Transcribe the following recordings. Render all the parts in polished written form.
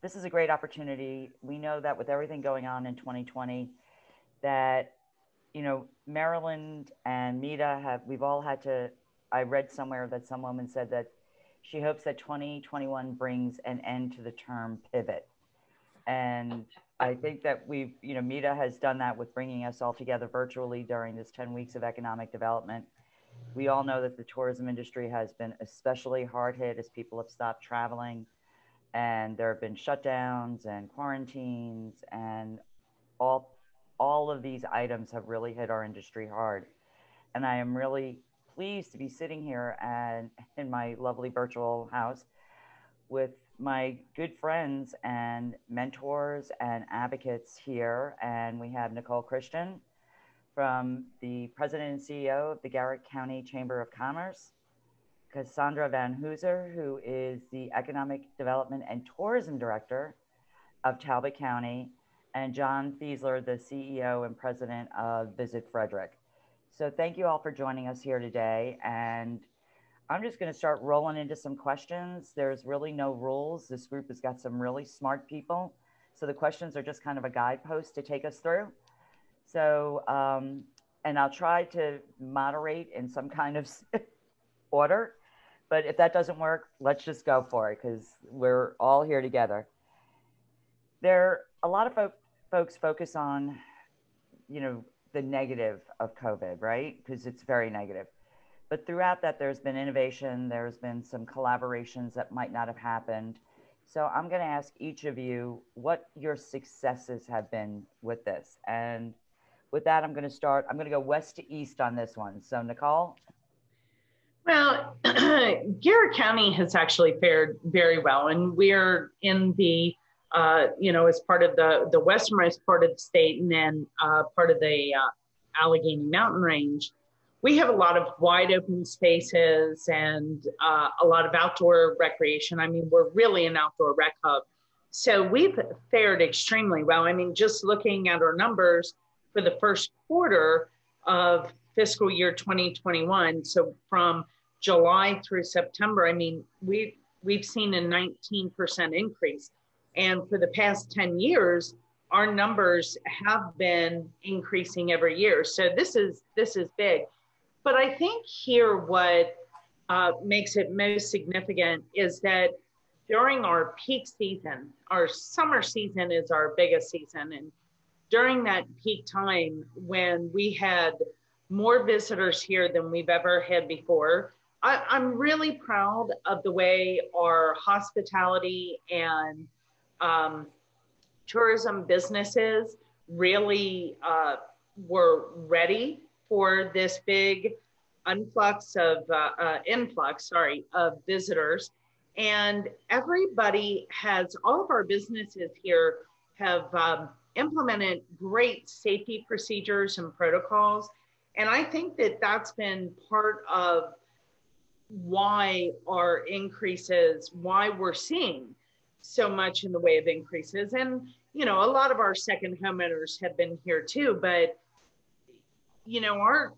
this is a great opportunity. We know that with everything going on in 2020, that, Maryland and MEDA we've all had to, I read somewhere that some woman said that she hopes that 2021 brings an end to the term pivot. And I think that MEDA has done that with bringing us all together virtually during this 10 weeks of economic development. We all know that the tourism industry has been especially hard hit as people have stopped traveling, and there have been shutdowns and quarantines, and all of these items have really hit our industry hard. And I am really pleased to be sitting here and in my lovely virtual house with my good friends and mentors and advocates here. And we have Nicole Christian, from the president and CEO of the Garrett County Chamber of Commerce, Cassandra Van Hooser, who is the Economic Development and Tourism Director of Talbot County, and John Fiesler, the CEO and president of Visit Frederick. So thank you all for joining us here today. And I'm just going to start rolling into some questions. There's really no rules. This group has got some really smart people. So the questions are just kind of a guidepost to take us through. So, and I'll try to moderate in some kind of order, but if that doesn't work, let's just go for it, because we're all here together. A lot of folks focus on, the negative of COVID, right? Because it's very negative. But throughout that, there's been innovation. There's been some collaborations that might not have happened. So I'm going to ask each of you what your successes have been with this. And with that, I'm going to go west to east on this one. So Nicole? Well, Garrett County has actually fared very well. And we're in the, as part of the westernmost part of the state, and then part of the Allegheny Mountain Range. We have a lot of wide open spaces and a lot of outdoor recreation. I mean, we're really an outdoor rec hub. So we've fared extremely well. I mean, just looking at our numbers for the first quarter of fiscal year 2021, so from July through September, I mean, we've seen a 19% increase. And for the past 10 years, our numbers have been increasing every year. So this is big. But I think here what makes it most significant is that during our peak season, our summer season is our biggest season. And during that peak time, when we had more visitors here than we've ever had before, I'm really proud of the way our hospitality and tourism businesses really were ready for this big influx of visitors. And everybody all of our businesses here have implemented great safety procedures and protocols. And I think that that's been part of why we're seeing so much in the way of increases. And, a lot of our second homeowners have been here too, but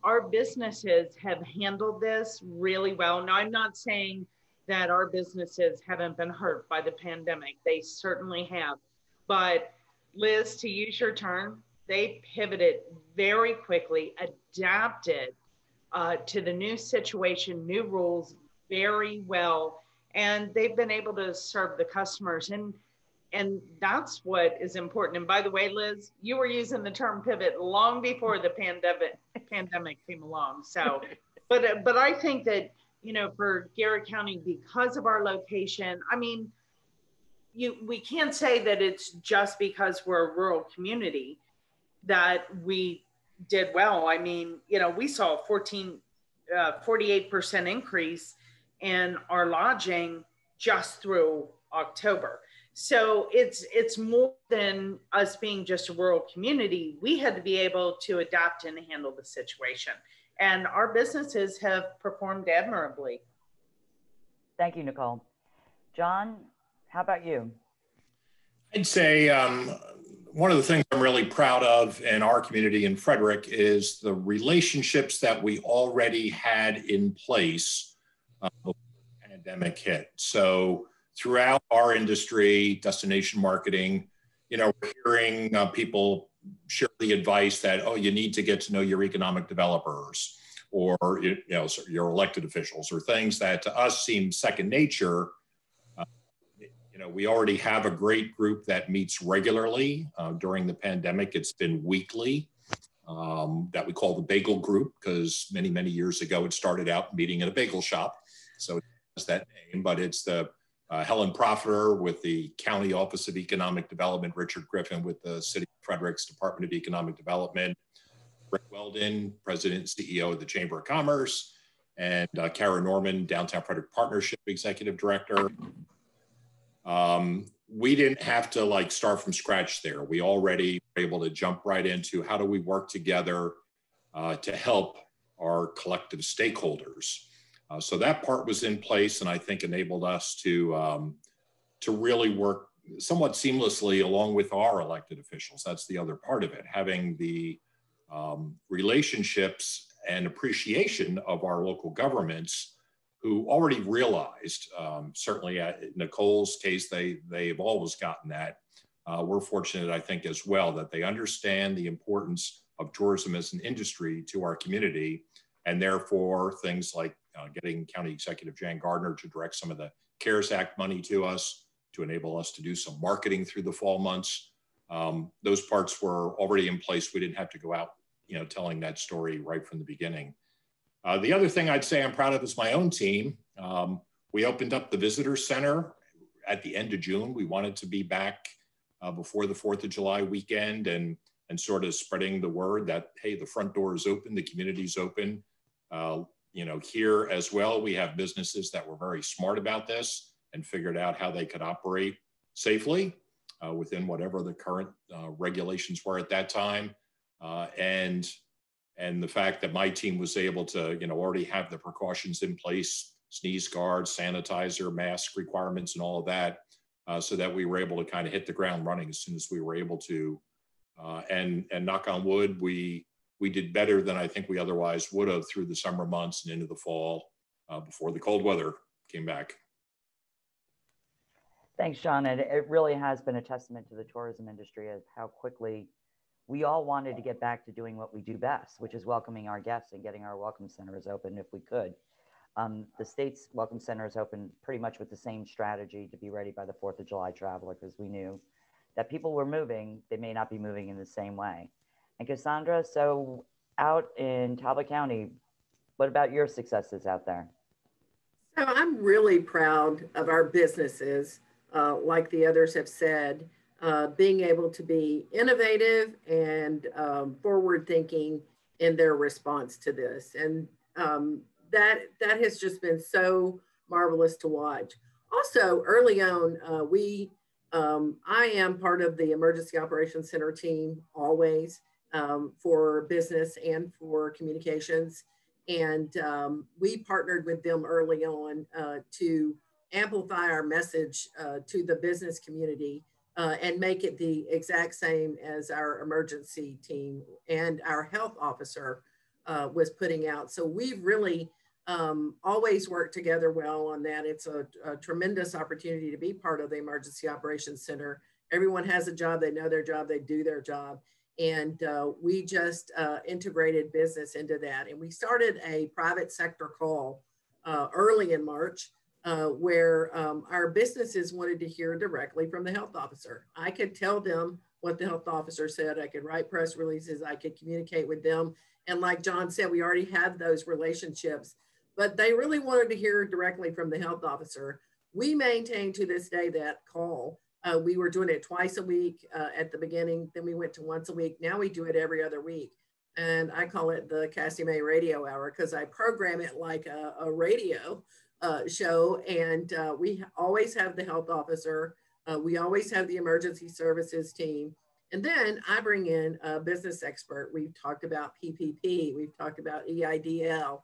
our businesses have handled this really well. Now, I'm not saying that our businesses haven't been hurt by the pandemic. They certainly have. But Liz, to use your term, they pivoted very quickly, adapted to the new situation, new rules very well, and they've been able to serve the customers. And that's what is important. And by the way, Liz, you were using the term pivot long before the pandemic came along. So, but I think that, for Garrett County, because of our location, I mean, we can't say that it's just because we're a rural community that we did well. I mean, we saw a 48% increase in our lodging just through October. So it's more than us being just a rural community. We had to be able to adapt and handle the situation. And our businesses have performed admirably. Thank you, Nicole. John, how about you? I'd say one of the things I'm really proud of in our community in Frederick is the relationships that we already had in place before the pandemic hit. So throughout our industry, destination marketing, we're hearing people share the advice that, oh, you need to get to know your economic developers or, your elected officials, or things that to us seem second nature. We already have a great group that meets regularly. During the pandemic, it's been weekly, that we call the Bagel Group, because many, many years ago, it started out meeting at a bagel shop. So it has that name, but it's the Helen Profiter with the County Office of Economic Development, Richard Griffin with the City of Frederick's Department of Economic Development, Rick Weldon, President and CEO of the Chamber of Commerce, and Kara Norman, Downtown Frederick Partnership Executive Director. We didn't have to start from scratch there. We already were able to jump right into how do we work together to help our collective stakeholders. So that part was in place, and I think enabled us to really work somewhat seamlessly along with our elected officials. That's the other part of it, having the relationships and appreciation of our local governments who already realized, certainly in Nicole's case, they've always gotten that. We're fortunate, I think, as well, that they understand the importance of tourism as an industry to our community, and therefore things like getting County Executive Jan Gardner to direct some of the CARES Act money to us to enable us to do some marketing through the fall months. Those parts were already in place. We didn't have to go out, telling that story right from the beginning. The other thing I'd say I'm proud of is my own team. We opened up the Visitor Center at the end of June. We wanted to be back before the 4th of July weekend and sort of spreading the word that, hey, the front door is open, the community's open. Here as well, we have businesses that were very smart about this and figured out how they could operate safely within whatever the current regulations were at that time. And the fact that my team was able to, already have the precautions in place, sneeze guards, sanitizer, mask requirements, and all of that, so that we were able to kind of hit the ground running as soon as we were able to. And knock on wood, we did better than I think we otherwise would have through the summer months and into the fall before the cold weather came back. Thanks, John. And it really has been a testament to the tourism industry of how quickly we all wanted to get back to doing what we do best, which is welcoming our guests and getting our welcome centers open if we could. The state's welcome centers opened pretty much with the same strategy to be ready by the 4th of July traveler, because we knew that people were moving, they may not be moving in the same way. And Cassandra, so out in Talbot County, what about your successes out there? So I'm really proud of our businesses, like the others have said, being able to be innovative and forward thinking in their response to this. And that has just been so marvelous to watch. Also, early on, I am part of the Emergency Operations Center team always, for business and for communications. And we partnered with them early on to amplify our message to the business community and make it the exact same as our emergency team and our health officer was putting out. So we've really always worked together well on that. It's a tremendous opportunity to be part of the Emergency Operations Center. Everyone has a job, they know their job, they do their job. And we just integrated business into that. And we started a private sector call early in March where our businesses wanted to hear directly from the health officer. I could tell them what the health officer said. I could write press releases. I could communicate with them. And like John said, we already have those relationships, but they really wanted to hear directly from the health officer. We maintain to this day that call. We were doing it twice a week at the beginning, then we went to once a week. Now we do it every other week. And I call it the Cassie May Radio Hour because I program it like a radio show. And we always have the health officer. We always have the emergency services team. And then I bring in a business expert. We've talked about PPP. We've talked about EIDL.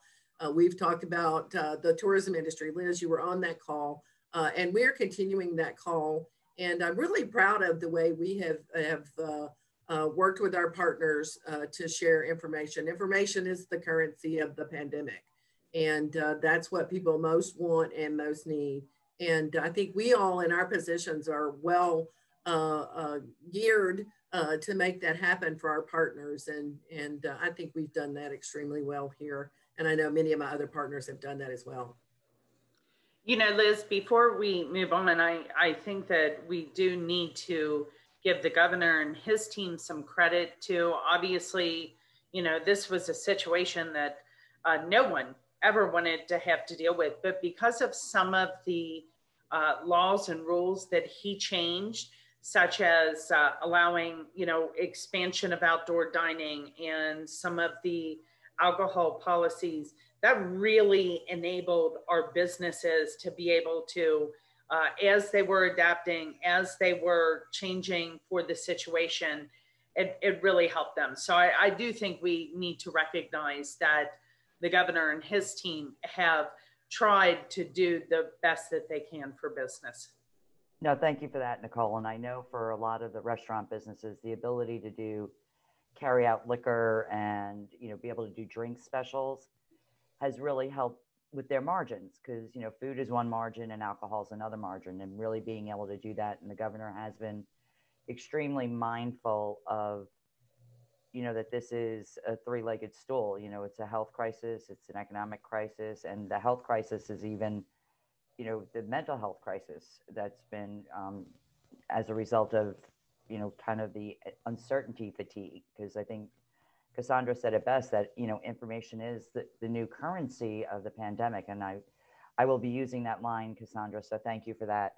We've talked about the tourism industry. Liz, you were on that call. And we're continuing that call. And I'm really proud of the way we have worked with our partners to share information. Information is the currency of the pandemic. And that's what people most want and most need. And I think we all in our positions are well geared to make that happen for our partners. And I think we've done that extremely well here. And I know many of my other partners have done that as well. You know, Liz, before we move on, I think that we do need to give the governor and his team some credit too. Obviously, you know, this was a situation that no one ever wanted to have to deal with, but because of some of the laws and rules that he changed, such as allowing, you know, expansion of outdoor dining and some of the alcohol policies, that really enabled our businesses to be able to, as they were adapting, as they were changing for the situation, it really helped them. So I do think we need to recognize that the governor and his team have tried to do the best that they can for business. No, thank you for that, Nicole. And I know for a lot of the restaurant businesses, the ability to do carry out liquor and, you know, be able to do drink specials has really helped with their margins, because, you know, food is one margin and alcohol is another margin, and really being able to do that. And the governor has been extremely mindful of, you know, that this is a three-legged stool. You know, it's a health crisis, it's an economic crisis, and the health crisis is even, you know, the mental health crisis that's been as a result of, you know, kind of the uncertainty fatigue. Because I think Cassandra said it best, that, you know, information is the new currency of the pandemic. And I will be using that line, Cassandra. So thank you for that.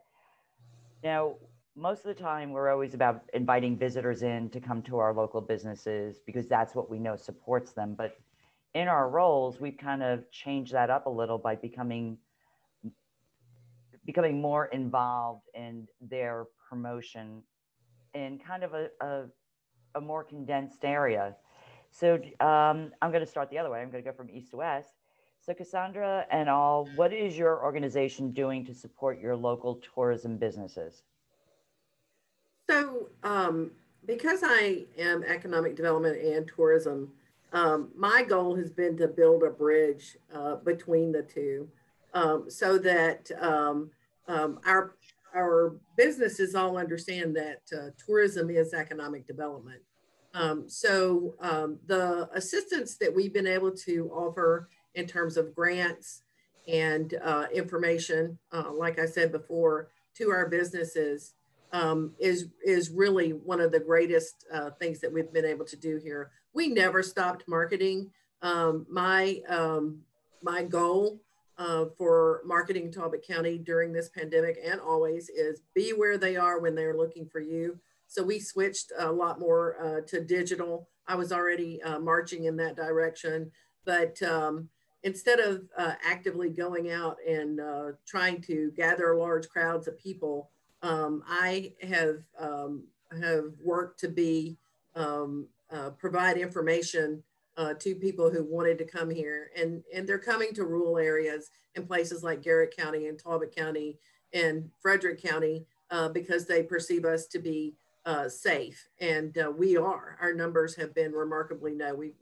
Now, most of the time, we're always about inviting visitors in to come to our local businesses because that's what we know supports them. But in our roles, we've kind of changed that up a little by becoming more involved in their promotion in kind of a more condensed area. So I'm going to start the other way. I'm going to go from east to west. So Cassandra and all, what is your organization doing to support your local tourism businesses? So because I am economic development and tourism, my goal has been to build a bridge between the two, so that our businesses all understand that tourism is economic development. The assistance that we've been able to offer in terms of grants and information, like I said before, to our businesses is really one of the greatest things that we've been able to do here. We never stopped marketing. My goal for marketing Talbot County during this pandemic and always is be where they are when they're looking for you. So we switched a lot more to digital. I was already marching in that direction, but instead of actively going out and trying to gather large crowds of people, I have worked to be provide information to people who wanted to come here, and they're coming to rural areas in places like Garrett County and Talbot County and Frederick County because they perceive us to be safe, and we are. Our numbers have been remarkably low. We've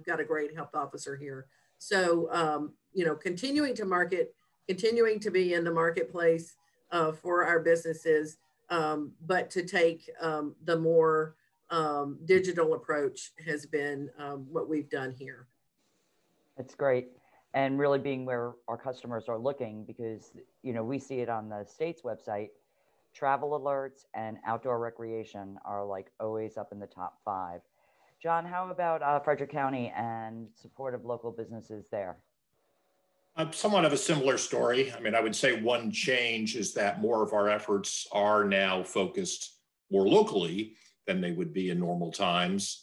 got a great health officer here, so you know, continuing to market, continuing to be in the marketplace for our businesses, but to take the more digital approach has been what we've done here. That's great. And really being where our customers are looking, because, you know, we see it on the state's website. Travel alerts and outdoor recreation are like always up in the top 5. John, how about Frederick County and support of local businesses there? Somewhat of a similar story. I mean, I would say one change is that more of our efforts are now focused more locally than they would be in normal times.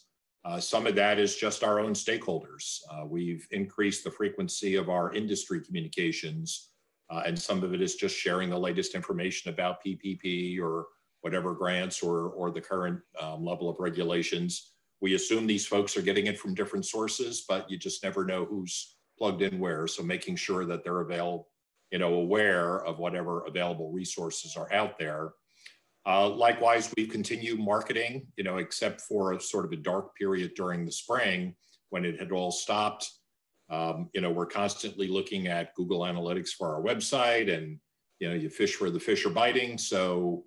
Some of that is just our own stakeholders. We've increased the frequency of our industry communications, and some of it is just sharing the latest information about PPP or whatever grants or the current level of regulations. We assume these folks are getting it from different sources, but you just never know who's plugged in where. So making sure that they're aware of whatever available resources are out there. Likewise, we continue marketing, except for a sort of a dark period during the spring when it had all stopped. We're constantly looking at Google Analytics for our website, and, you fish where the fish are biting. So,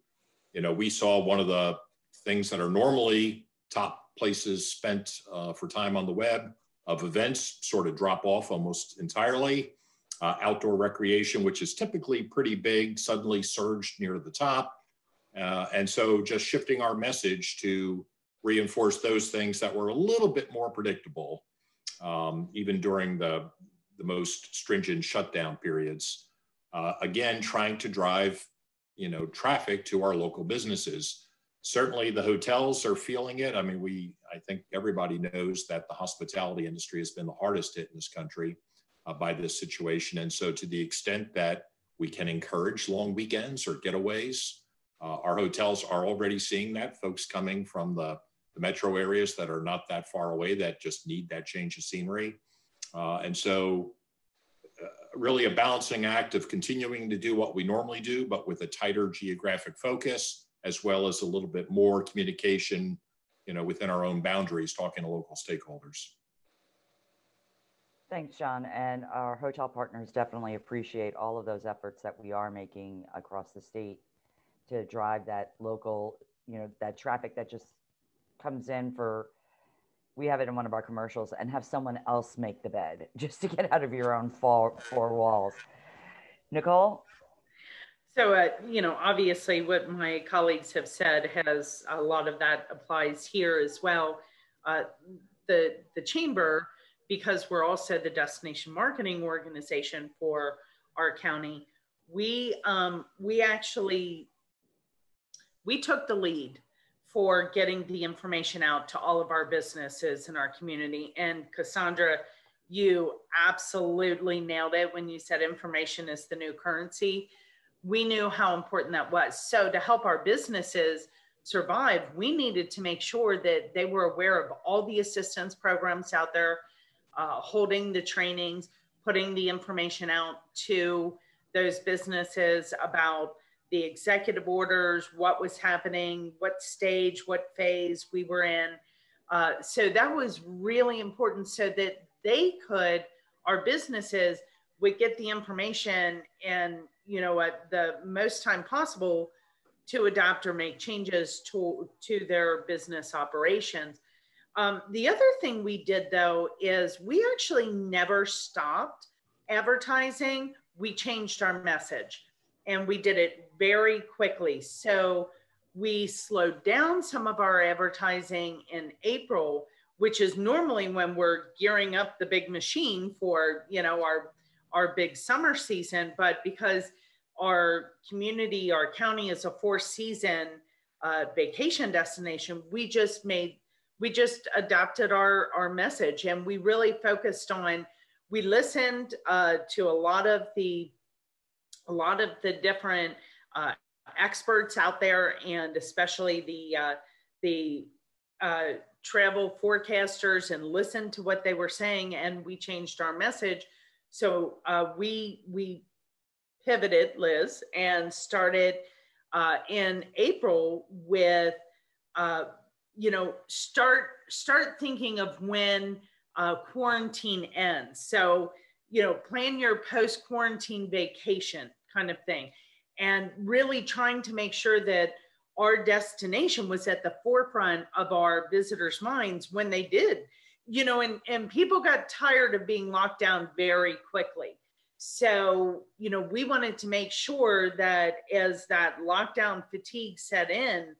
we saw one of the things that are normally top places spent for time on the web of events sort of drop off almost entirely. Outdoor recreation, which is typically pretty big, suddenly surged near the top. And so just shifting our message to reinforce those things that were a little bit more predictable, even during the most stringent shutdown periods. Again, trying to drive, traffic to our local businesses. Certainly the hotels are feeling it. I mean, I think everybody knows that the hospitality industry has been the hardest hit in this country by this situation. And so to the extent that we can encourage long weekends or getaways, our hotels are already seeing that. Folks coming from the metro areas that are not that far away that just need that change of scenery. And so really a balancing act of continuing to do what we normally do, but with a tighter geographic focus, as well as a little bit more communication, within our own boundaries, talking to local stakeholders. Thanks, John. And our hotel partners definitely appreciate all of those efforts that we are making across the state to drive that local, that traffic that just comes in we have it in one of our commercials, and have someone else make the bed just to get out of your own four walls. Nicole? So, obviously what my colleagues have said has a lot of that applies here as well. The Chamber, because we're also the destination marketing organization for our county, we took the lead for getting the information out to all of our businesses in our community. And Cassandra, you absolutely nailed it when you said information is the new currency. We knew how important that was. So to help our businesses survive, we needed to make sure that they were aware of all the assistance programs out there, holding the trainings, putting the information out to those businesses about the executive orders, what was happening, what stage, what phase we were in. So that was really important so that our businesses would get the information and, at the most time possible to adapt or make changes to their business operations. The other thing we did, though, is we actually never stopped advertising. We changed our message, and we did it very quickly. So we slowed down some of our advertising in April, which is normally when we're gearing up the big machine for, our big summer season. But because our community, our county is a 4-season vacation destination, we just adapted our message, and we really focused on, we listened to a lot of the different experts out there, and especially the travel forecasters, and listened to what they were saying, and we changed our message. So we pivoted, Liz, and started in April with start thinking of when quarantine ends. So, plan your post-quarantine vacation kind of thing, and really trying to make sure that our destination was at the forefront of our visitors' minds when they did, and people got tired of being locked down very quickly. So, we wanted to make sure that as that lockdown fatigue set in,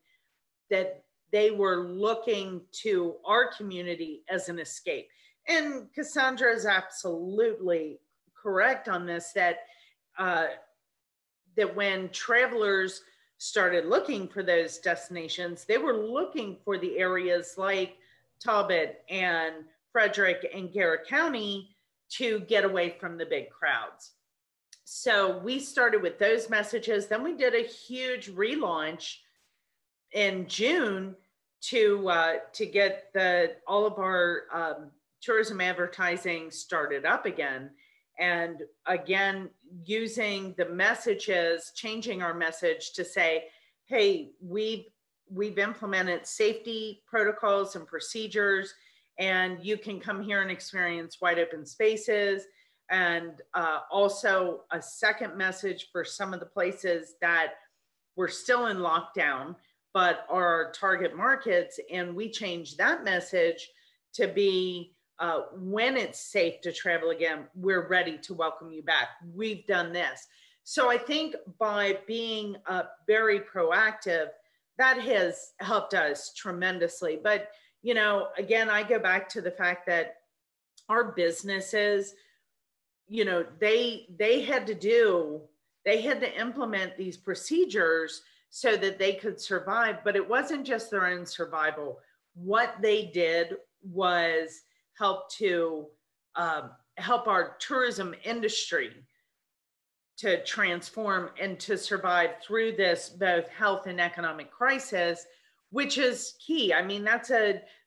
that they were looking to our community as an escape. And Cassandra is absolutely correct on this, that when travelers started looking for those destinations, they were looking for the areas like Talbot and Frederick and Garrett County to get away from the big crowds. So we started with those messages. Then we did a huge relaunch in June to get all of our tourism advertising started up again. And again, using the messages, changing our message to say, hey, we've implemented safety protocols and procedures, and you can come here and experience wide open spaces. And also a second message for some of the places that we're still in lockdown, but are our target markets. And we changed that message to be, when it's safe to travel again, we're ready to welcome you back. We've done this. So I think by being very proactive, that has helped us tremendously. But, you know, again, I go back to the fact that our businesses, you know, they had to implement these procedures so that they could survive. But it wasn't just their own survival. What they did was help our tourism industry to transform and to survive through this both health and economic crisis, which is key. I mean,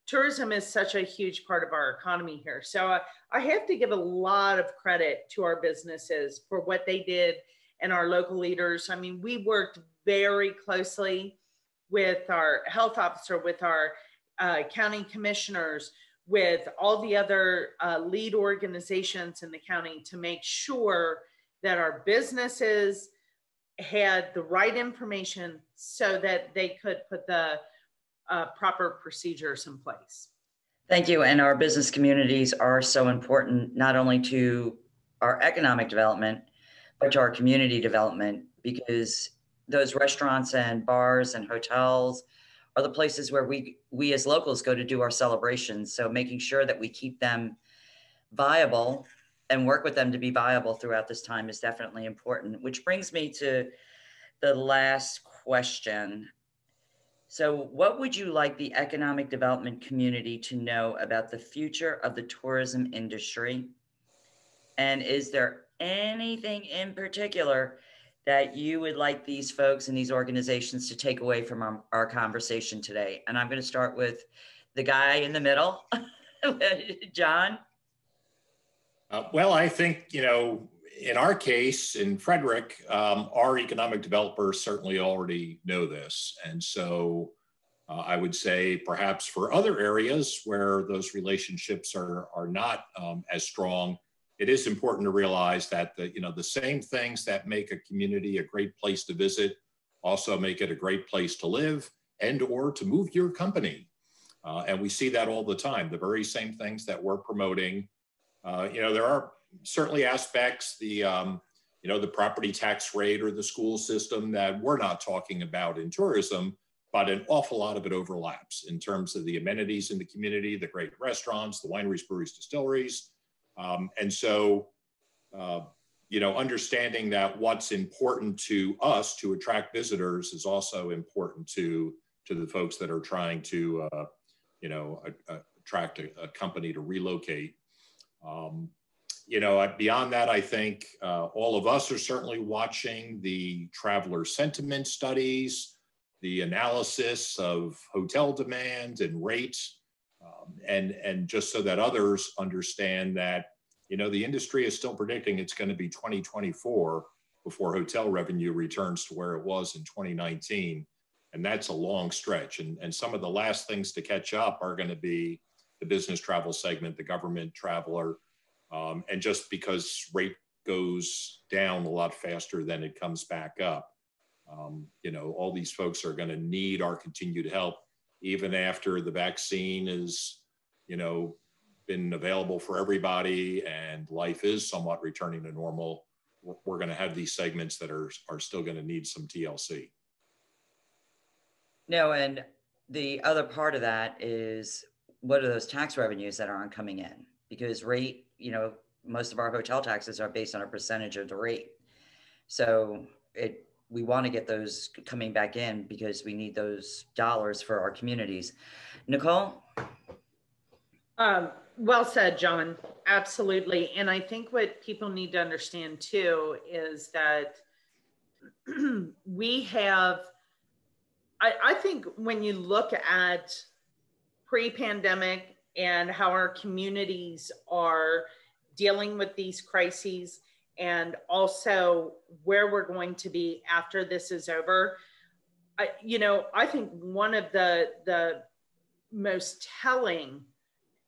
tourism is such a huge part of our economy here. So I have to give a lot of credit to our businesses for what they did and our local leaders. I mean, we worked very closely with our health officer, with our county commissioners, with all the other lead organizations in the county to make sure that our businesses had the right information so that they could put the proper procedures in place. Thank you. And our business communities are so important, not only to our economic development, but to our community development, because those restaurants and bars and hotels are the places where we as locals go to do our celebrations. So making sure that we keep them viable and work with them to be viable throughout this time is definitely important, which brings me to the last question. So what would you like the economic development community to know about the future of the tourism industry? And is there anything in particular that you would like these folks and these organizations to take away from our conversation today? And I'm going to start with the guy in the middle, John. Well, I think, you know, in our case, in Frederick, our economic developers certainly already know this. And so I would say perhaps for other areas where those relationships are not as strong, it is important to realize that the same things that make a community a great place to visit also make it a great place to live and or to move your company. And we see that all the time, the very same things that we're promoting. There are certainly aspects, the property tax rate or the school system that we're not talking about in tourism, but an awful lot of it overlaps in terms of the amenities in the community, the great restaurants, the wineries, breweries, distilleries. Understanding that what's important to us to attract visitors is also important to the folks that are trying to, attract a company to relocate. Beyond that, I think all of us are certainly watching the traveler sentiment studies, the analysis of hotel demand and rates, and just so that others understand that, the industry is still predicting it's going to be 2024 before hotel revenue returns to where it was in 2019. And that's a long stretch. And some of the last things to catch up are going to be the business travel segment, the government traveler, and just because rate goes down a lot faster than it comes back up, all these folks are going to need our continued help, even after the vaccine is, been available for everybody and life is somewhat returning to normal. We're going to have these segments that are still going to need some TLC. No, and the other part of that is, what are those tax revenues that aren't coming in? Because rate, most of our hotel taxes are based on a percentage of the rate. So we want to get those coming back in because we need those dollars for our communities. Nicole? Well said, John. Absolutely. And I think what people need to understand too is that we have, I think when you look at pre-pandemic and how our communities are dealing with these crises and also where we're going to be after this is over, I think one of the most telling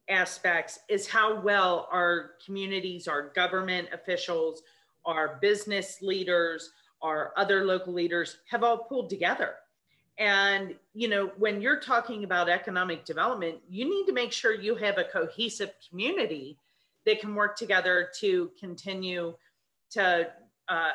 aspects is how well our communities, our government officials, our business leaders, our other local leaders have all pulled together. And, you know, when you're talking about economic development, you need to make sure you have a cohesive community that can work together to continue to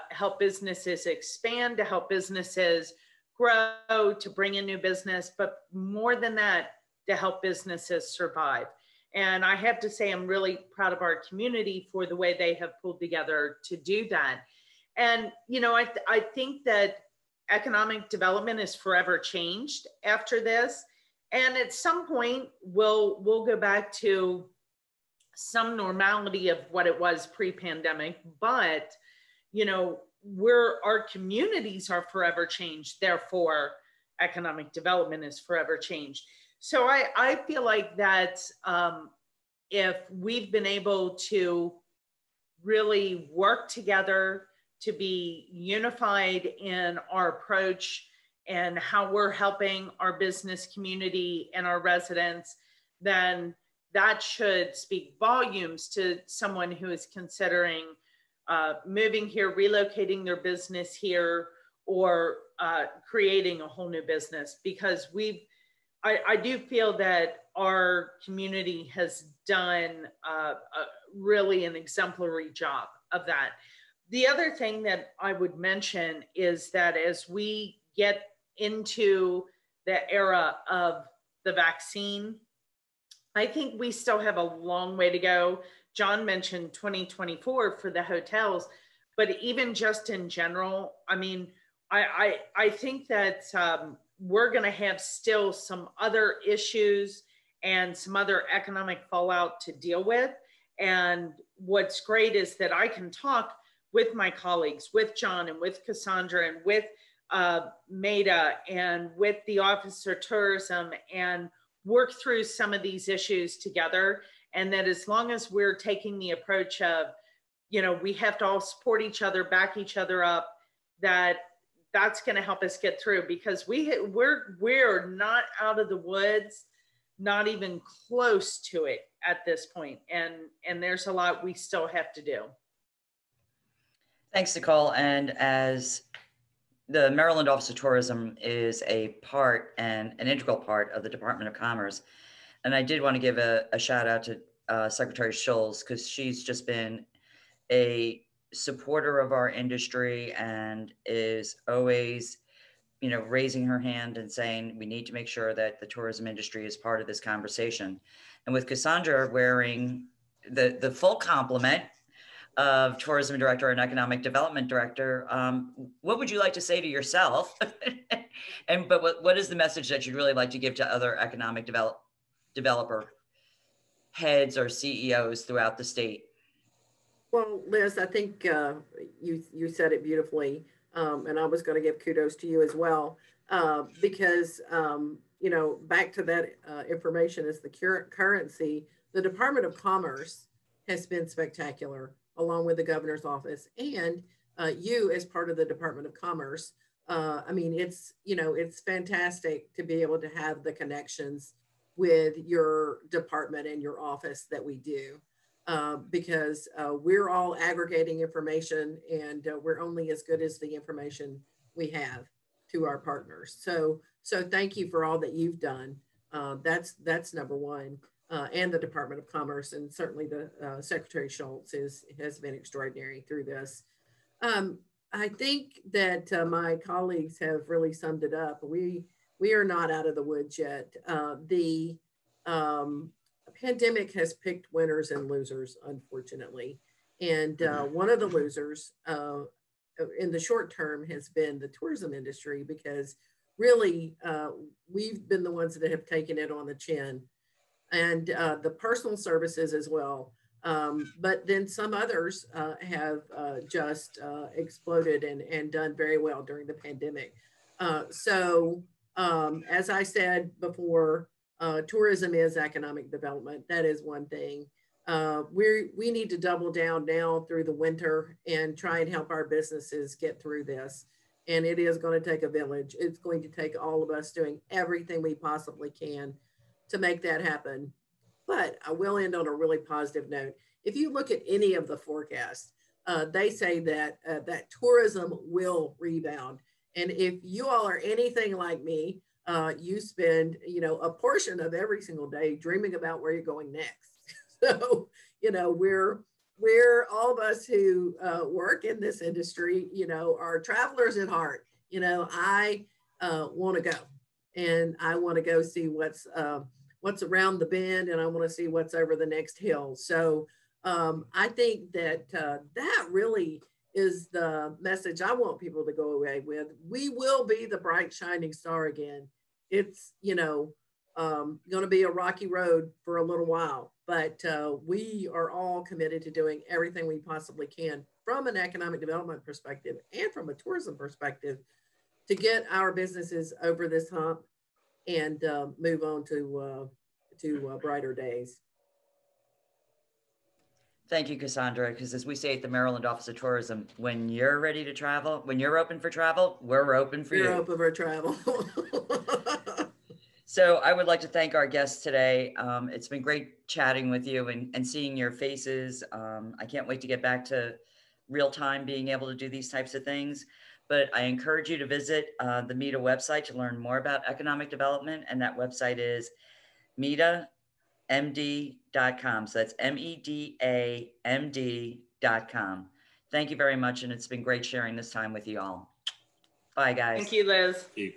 help businesses expand, to help businesses grow, to bring in new business, but more than that, to help businesses survive. And I have to say, I'm really proud of our community for the way they have pulled together to do that. And, you know, I think that economic development is forever changed after this. And at some point, we'll go back to some normality of what it was pre-pandemic. But, you know, our communities are forever changed. Therefore, economic development is forever changed. So I feel like that if we've been able to really work together, to be unified in our approach and how we're helping our business community and our residents, then that should speak volumes to someone who is considering moving here, relocating their business here, or creating a whole new business. Because I do feel that our community has done really an exemplary job of that. The other thing that I would mention is that as we get into the era of the vaccine, I think we still have a long way to go. John mentioned 2024 for the hotels, but even just in general, I mean, I think that we're going to have still some other issues and some other economic fallout to deal with. And what's great is that I can talk with my colleagues, with John and with Cassandra and with MEDA and with the Office of Tourism, and work through some of these issues together. And that as long as we're taking the approach of, you know, we have to all support each other, back each other up, that's going to help us get through, because we're not out of the woods, not even close to it at this point. And there's a lot we still have to do. Thanks, Nicole. And as the Maryland Office of Tourism is a part and an integral part of the Department of Commerce, and I did want to give a shout out to Secretary Schultz, because she's just been a supporter of our industry and is always, you know, raising her hand and saying we need to make sure that the tourism industry is part of this conversation. And with Cassandra wearing the full complement of tourism director and economic development director, what would you like to say to yourself? But what is the message that you'd really like to give to other economic developer heads or CEOs throughout the state? Well, Liz, I think you said it beautifully, and I was going to give kudos to you as well, because you know, back to that information as the currency, the Department of Commerce has been spectacular, along with the governor's office, and you as part of the Department of Commerce. I mean, it's, you know, it's fantastic to be able to have the connections with your department and your office that we do, because we're all aggregating information, and we're only as good as the information we have to our partners. So thank you for all that you've done. That's number one. And the Department of Commerce, and certainly the Secretary Schultz has been extraordinary through this. I think that my colleagues have really summed it up. We are not out of the woods yet. The pandemic has picked winners and losers, unfortunately. And one of the losers in the short term has been the tourism industry, because really we've been the ones that have taken it on the chin. And the personal services as well. But then some others have just exploded and done very well during the pandemic. So as I said before, tourism is economic development. That is one thing. We need to double down now through the winter and try and help our businesses get through this. And it is going to take a village. It's going to take all of us doing everything we possibly can to make that happen. But I will end on a really positive note. If you look at any of the forecasts, they say that that tourism will rebound. And if you all are anything like me, you spend, a portion of every single day dreaming about where you're going next. So, we're all of us who work in this industry, are travelers at heart. I want to go, and I want to go see what's around the bend, and I want to see what's over the next hill. So I think that that really is the message I want people to go away with. We will be the bright shining star again. It's going to be a rocky road for a little while, but we are all committed to doing everything we possibly can from an economic development perspective and from a tourism perspective to get our businesses over this hump and move on to brighter days. Thank you, Cassandra, because as we say at the Maryland Office of Tourism, when you're ready to travel, when you're open for travel, we're open for you. We're open for travel. So I would like to thank our guests today. It's been great chatting with you and seeing your faces. I can't wait to get back to real time being able to do these types of things. But I encourage you to visit the MEDA website to learn more about economic development. And that website is MEDAMD.com. So that's MEDAMD.com. Thank you very much. And it's been great sharing this time with you all. Bye, guys. Thank you, Liz. Thank you.